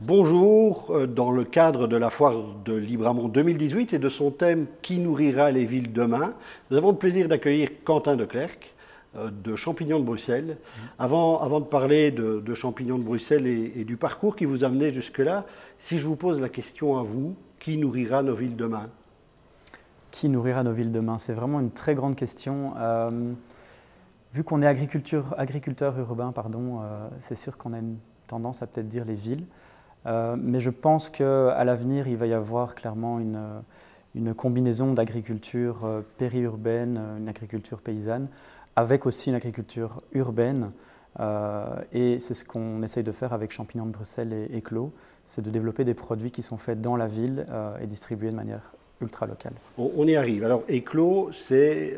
Bonjour, dans le cadre de la foire de Libramont 2018 et de son thème Qui nourrira les villes demain, nous avons le plaisir d'accueillir Quentin Declercq de Champignons de Bruxelles. Avant de parler de Champignons de Bruxelles et du parcours qui vous a mené jusque-là, si je vous pose la question à vous, qui nourrira nos villes demain? Qui nourrira nos villes demain? C'est vraiment une très grande question. Vu qu'on est agriculteur urbain, c'est sûr qu'on a une tendance à peut-être dire les villes. Mais je pense qu'à l'avenir, il va y avoir clairement une combinaison d'agriculture périurbaine, une agriculture paysanne, avec aussi une agriculture urbaine. Et c'est ce qu'on essaye de faire avec Champignons de Bruxelles et Eclos, c'est de développer des produits qui sont faits dans la ville et distribués de manière ultra locale. On y arrive. Alors, Eclos, c'est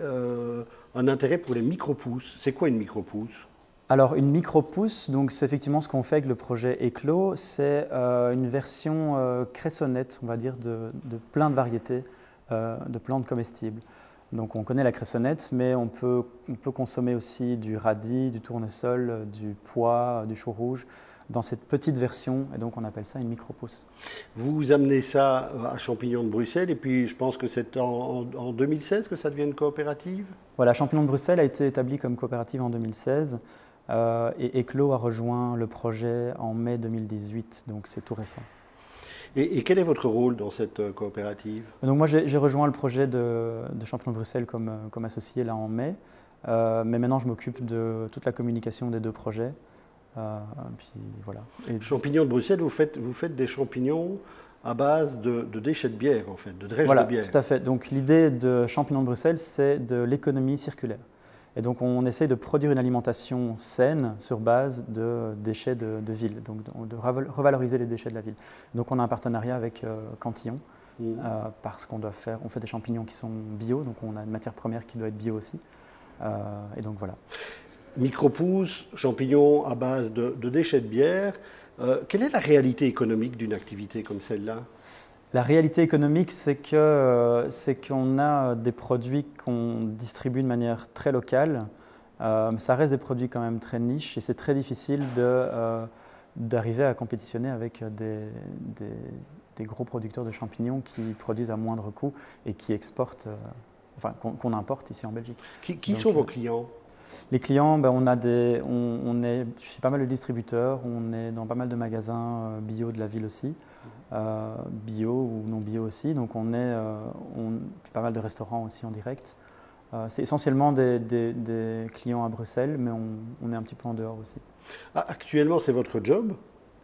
un intérêt pour les micro-pousses. C'est quoi une micro-pousse? Alors, une micro-pousse, donc c'est effectivement ce qu'on fait avec le projet Eclos, c'est une version cressonnette, on va dire, de plein de variétés de plantes comestibles. Donc, on connaît la cressonnette, mais on peut consommer aussi du radis, du tournesol, du pois, du chou rouge, dans cette petite version, et donc on appelle ça une micro-pousse. Vous amenez ça à Champignons de Bruxelles, et puis je pense que c'est en 2016 que ça devient une coopérative? Voilà, Champignons de Bruxelles a été établi comme coopérative en 2016. Et Eclos a rejoint le projet en mai 2018, donc c'est tout récent. Et quel est votre rôle dans cette coopérative? Donc moi j'ai rejoint le projet de Champignons de Bruxelles comme associé là en mai, mais maintenant je m'occupe de toute la communication des deux projets. Puis voilà. Et Champignons de Bruxelles, vous faites des champignons à base de déchets de bière en fait, de drèches voilà, de bière. tout à fait. Donc l'idée de Champignons de Bruxelles, c'est de l'économie circulaire. Et donc on essaye de produire une alimentation saine sur base de déchets de ville, donc de revaloriser les déchets de la ville. Donc on a un partenariat avec Cantillon, parce qu'on fait des champignons qui sont bio, donc on a une matière première qui doit être bio aussi. Et donc voilà. Micro-pousses, champignons à base de déchets de bière. Quelle est la réalité économique d'une activité comme celle-là? La réalité économique, c'est qu'on a des produits qu'on distribue de manière très locale. Ça reste des produits quand même très niches et c'est très difficile d'arriver à compétitionner avec des gros producteurs de champignons qui produisent à moindre coût et qui exportent, qu'on importe ici en Belgique. Qui sont vos clients? Les clients, on est chez pas mal de distributeurs, on est dans pas mal de magasins bio de la ville aussi, bio ou non bio aussi, donc on pas mal de restaurants aussi en direct. C'est essentiellement des clients à Bruxelles, mais on est un petit peu en dehors aussi. Ah, actuellement, c'est votre job?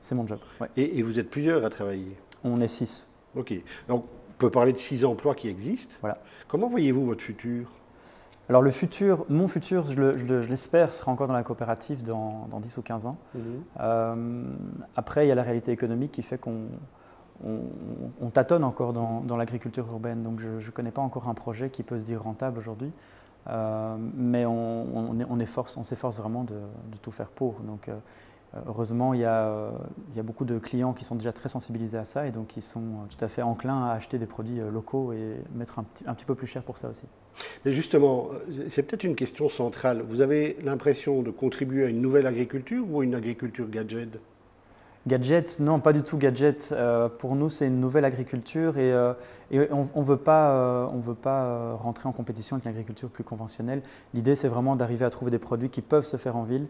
C'est mon job, ouais. Et vous êtes plusieurs à travailler? On est 6. Ok, donc on peut parler de 6 emplois qui existent. Voilà. Comment voyez-vous votre futur? Alors mon futur, je l'espère, sera encore dans la coopérative dans 10 ou 15 ans. Après, il y a la réalité économique qui fait qu'on tâtonne encore dans l'agriculture urbaine. Donc je ne connais pas encore un projet qui peut se dire rentable aujourd'hui. Mais on s'efforce vraiment de tout faire pour. Donc heureusement, il y a beaucoup de clients qui sont déjà très sensibilisés à ça et donc qui sont tout à fait enclins à acheter des produits locaux et mettre un petit peu plus cher pour ça aussi. Mais justement, c'est peut-être une question centrale. Vous avez l'impression de contribuer à une nouvelle agriculture ou à une agriculture gadget? Gadget, non, pas du tout gadget. Pour nous, c'est une nouvelle agriculture et on veut pas rentrer en compétition avec l'agriculture plus conventionnelle. L'idée, c'est vraiment d'arriver à trouver des produits qui peuvent se faire en ville,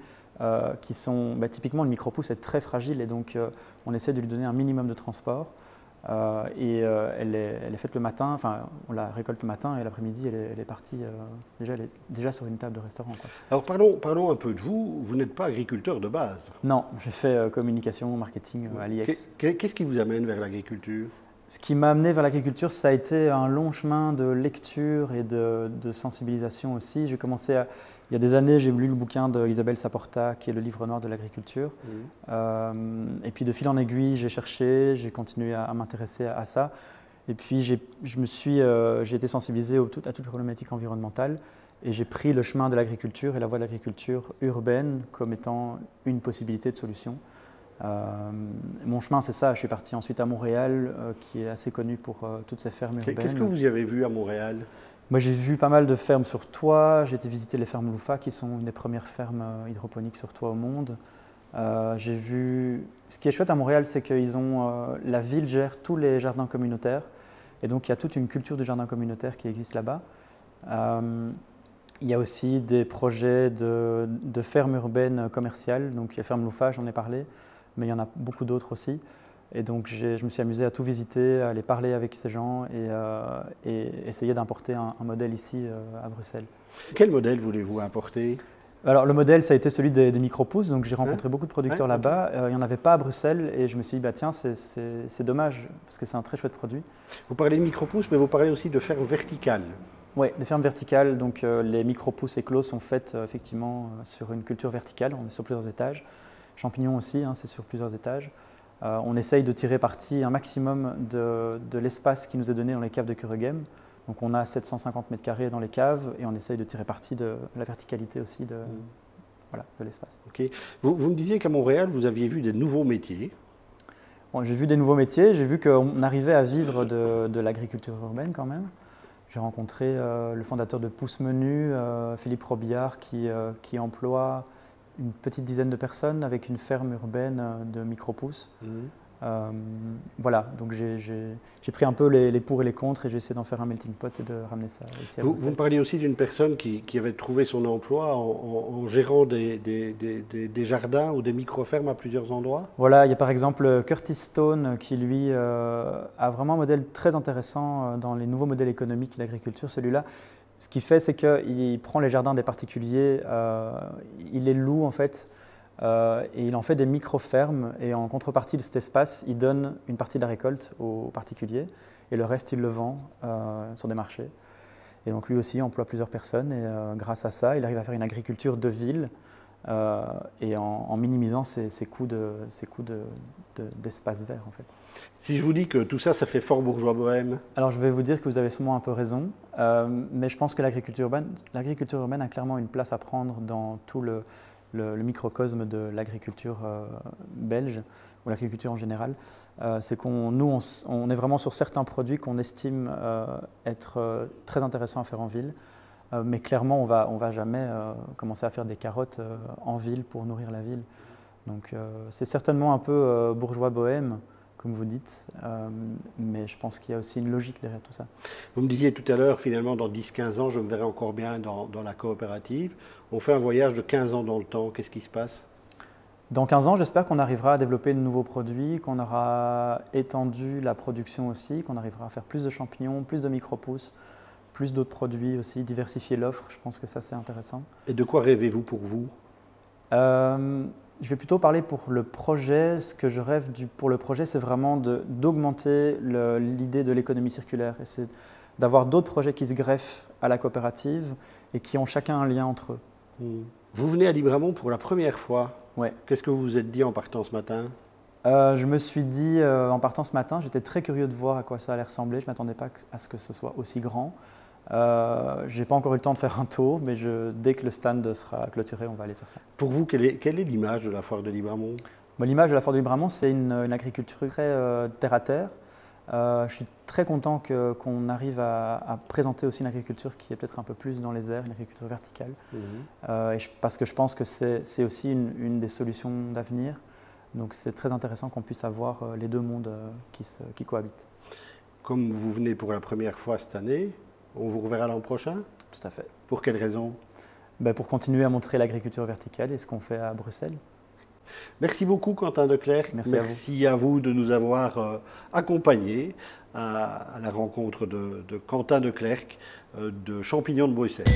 qui sont typiquement une micro-pousse est très fragile et donc on essaie de lui donner un minimum de transport. Elle est faite le matin, on la récolte le matin et l'après-midi, elle est partie, elle est déjà sur une table de restaurant, quoi. Alors parlons un peu de vous. Vous n'êtes pas agriculteur de base. Non, j'ai fait communication, marketing à l'IEX. Qu'est-ce qui vous amène vers l'agriculture? Ce qui m'a amené vers l'agriculture, ça a été un long chemin de lecture et de sensibilisation aussi. Il y a des années, j'ai lu le bouquin d'Isabelle Saporta, qui est le livre noir de l'agriculture. Et puis de fil en aiguille, j'ai cherché, j'ai continué à m'intéresser à ça. Et puis j'ai été sensibilisé à toutes les problématiques environnementales. Et j'ai pris le chemin de l'agriculture et la voie de l'agriculture urbaine comme étant une possibilité de solution. Mon chemin, c'est ça. Je suis parti ensuite à Montréal, qui est assez connu pour toutes ces fermes urbaines. Qu'est-ce que vous y avez vu à Montréal? Moi, j'ai vu pas mal de fermes sur toit. J'ai été visiter les fermes Loufa, qui sont une des premières fermes hydroponiques sur toit au monde. Ce qui est chouette à Montréal, c'est que la ville gère tous les jardins communautaires. Et donc, il y a toute une culture du jardin communautaire qui existe là-bas. Il y a aussi des projets de fermes urbaines commerciales. Donc, il y a Ferme Louffage, j'en ai parlé, mais il y en a beaucoup d'autres aussi. Et donc, je me suis amusé à tout visiter, à aller parler avec ces gens et essayer d'importer un modèle ici à Bruxelles. Quel modèle voulez-vous importer? Alors, le modèle, ça a été celui des micro-pousses. Donc, j'ai rencontré beaucoup de producteurs là-bas. Il n'y en avait pas à Bruxelles et je me suis dit, bah, tiens, c'est dommage parce que c'est un très chouette produit. Vous parlez de micro-pousses, mais vous parlez aussi de fermes verticales. Oui, des fermes verticales. Donc, les micro-pousses éclos sont faites effectivement sur une culture verticale. On est sur plusieurs étages. Champignons aussi, c'est sur plusieurs étages. On essaye de tirer parti un maximum de l'espace qui nous est donné dans les caves de Kuregem. Donc on a 750 mètres carrés dans les caves et on essaye de tirer parti de la verticalité aussi de l'espace. Okay. Vous me disiez qu'à Montréal, vous aviez vu des nouveaux métiers. Bon, j'ai vu des nouveaux métiers, j'ai vu qu'on arrivait à vivre de l'agriculture urbaine quand même. J'ai rencontré le fondateur de Pousse Menu, Philippe Robillard, qui emploie une petite dizaine de personnes avec une ferme urbaine de micro-pousses. Voilà, donc j'ai pris un peu les pour et les contre et j'ai essayé d'en faire un melting pot et de ramener ça ici à Bruxelles. Vous me parliez aussi d'une personne qui avait trouvé son emploi en gérant des jardins ou des micro-fermes à plusieurs endroits. Voilà, il y a par exemple Curtis Stone qui lui a vraiment un modèle très intéressant dans les nouveaux modèles économiques de l'agriculture. Celui-là, ce qu'il fait, c'est qu'il prend les jardins des particuliers, il les loue en fait. Et il en fait des micro-fermes et en contrepartie de cet espace, il donne une partie de la récolte aux particuliers et le reste, il le vend sur des marchés. Et donc lui aussi emploie plusieurs personnes et grâce à ça, il arrive à faire une agriculture de ville et en minimisant ses coûts d'espace vert en fait. Si je vous dis que tout ça, ça fait fort bourgeois bohème? Alors je vais vous dire que vous avez sûrement un peu raison, mais je pense que l'agriculture urbaine a clairement une place à prendre dans tout le microcosme de l'agriculture belge, ou l'agriculture en général. C'est qu'on est vraiment sur certains produits qu'on estime être très intéressants à faire en ville, mais clairement, on va jamais commencer à faire des carottes en ville pour nourrir la ville. Donc c'est certainement un peu bourgeois bohème, comme vous dites, mais je pense qu'il y a aussi une logique derrière tout ça. Vous me disiez tout à l'heure, finalement, dans 10-15 ans, je me verrai encore bien dans la coopérative. On fait un voyage de 15 ans dans le temps, qu'est-ce qui se passe? Dans 15 ans, j'espère qu'on arrivera à développer de nouveaux produits, qu'on aura étendu la production aussi, qu'on arrivera à faire plus de champignons, plus de micro-pousses, plus d'autres produits aussi, diversifier l'offre, je pense que ça c'est intéressant. Et de quoi rêvez-vous pour vous? Je vais plutôt parler pour le projet. Ce que je rêve pour le projet, c'est vraiment d'augmenter l'idée de l'économie circulaire. Et c'est d'avoir d'autres projets qui se greffent à la coopérative et qui ont chacun un lien entre eux. Vous venez à Libramont pour la première fois. Ouais. Qu'est-ce que vous vous êtes dit en partant ce matin? Je me suis dit, en partant ce matin, j'étais très curieux de voir à quoi ça allait ressembler. Je ne m'attendais pas à ce que ce soit aussi grand. Je n'ai pas encore eu le temps de faire un tour, mais dès que le stand sera clôturé, on va aller faire ça. Pour vous, quelle est l'image de la foire de Libramont? L'image de la foire de Libramont, c'est une agriculture très terre-à-terre. Je suis très content qu'on arrive à présenter aussi une agriculture qui est peut-être un peu plus dans les airs, une agriculture verticale. Parce que je pense que c'est aussi une des solutions d'avenir. Donc c'est très intéressant qu'on puisse avoir les deux mondes qui cohabitent. Comme vous venez pour la première fois cette année, on vous reverra l'an prochain? Tout à fait. Pour quelle raison? Pour continuer à montrer l'agriculture verticale et ce qu'on fait à Bruxelles. Merci beaucoup Quentin Declercq. Merci à vous de nous avoir accompagnés à la rencontre de Quentin Declercq de Champignons de Bruxelles.